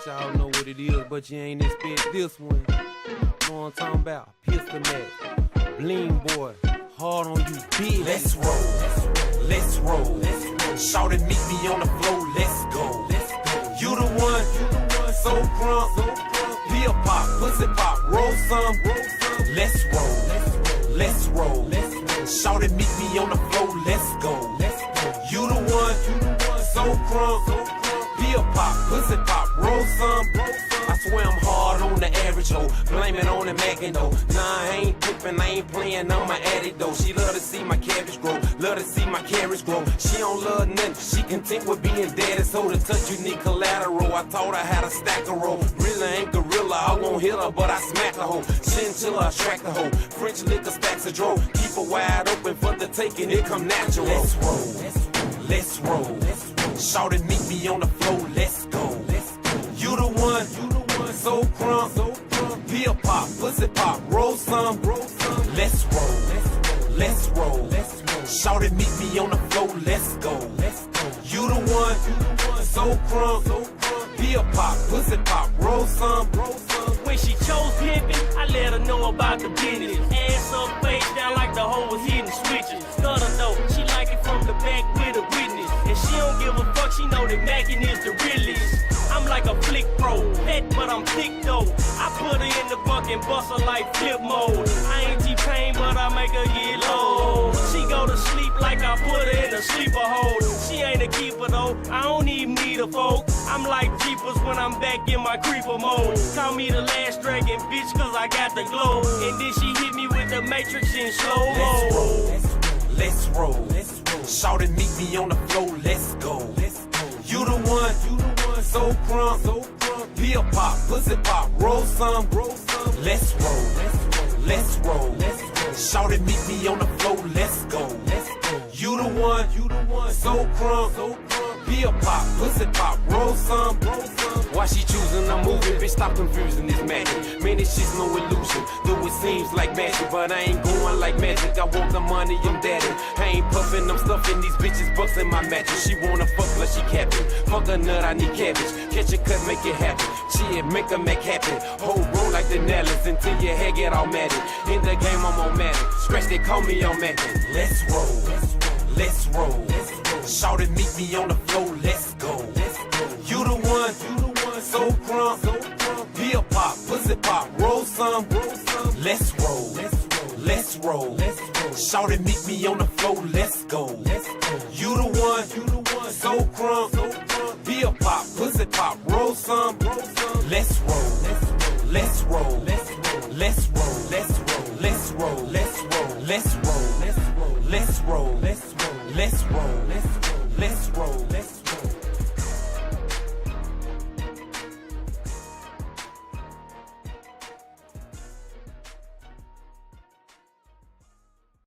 Bet y'all know what it is, but you ain't expect this one. Know what I'm talking about? Pistol Mac, Bling Boy, hard on you, bitch. Let's roll, let's roll. Shawty meet me on the floor, let's go. You the one, so crunk. Peel pop, pussy pop, roll some. Let's roll, let's roll. Shawty meet me on the floor, let's go. You the one, so crunk. Peel pop, pussy pop, roll some. I swear I'm hard on the average hoe. Blame it on the Mackin' though. Nah, I ain't pippin', I ain't playin' on my addict though. She love to see my cabbage grow, love to see my carrots grow. She don't love nothing, she content with being dead. So to touch you need collateral. I taught her how to stack a roll. Really ain't gorilla, I won't hit her, but I smack a hoe. Chinchilla, attract a hoe. French liquor stacks a draw. Keep her wide open for the taking, it come natural. Let's roll, let's roll. Shawty meet me on the floor, let's go. You the one, so crunk. Peel pop, pussy pop, roll some. Let's roll, let's roll. Shawty meet me on the floor, let's go. You the one, so crunk. Peel pop, pussy pop, roll some. When she chose pimpin', I let her know about the business. Ass up, face down like the hoe was hitting switches. Stutter though, she like it from the back with a witness. And she don't give a fuck, she know that Mackin' is the realest. I'm like a flick pro, fat but I'm thick though. I put her in the bucket and bust her like flip mode. I ain't T-Pain but I make her get low. She go to sleep like I put her in a sleeper hole. She ain't a keeper though, I don't even need a folk. I'm like Jeepers when I'm back in my creeper mode. Call me the last dragon bitch cause I got the glow. And then she hit me with the matrix in slow-mo. Let's roll, Shawty meet me on the floor, let's go. You the one, so crunk. Peel pop, pussy pop, roll some. Let's roll, Shawty meet me on the floor, let's go. You the one, so crunk. Peel pop, pussy pop, roll some. Why she choosing a movie? Bitch, stop confusing this magic. Man, this shit's no illusion. Though it seems like magic, but I ain't going like magic. I want the money, I'm daddy. I ain't puffin', I'm stuffing these bitches bucks in my mattress. She wanna fuck, plus she capping. Fuck a nut, I need cabbage. Catch a cut, make it happen. Shit, make a Mac happen. Whole roll like the Nellis until your head get all matted. In the game, I'm on magic. Scratch, they call me on magic. Let's roll, let's roll. Shawty meet me on the floor, let's go. You the one, so crunk. Peel pop, pussy pop, roll some. Let's roll, let's roll. Shawty meet me on the floor, let's go. You the one, so crunk. Peel pop, pussy pop, roll some. Let's roll, let's roll. Let's roll, let's roll, let's roll, let's roll, let's roll, let's roll, let's roll, let's roll, let's roll, let's roll.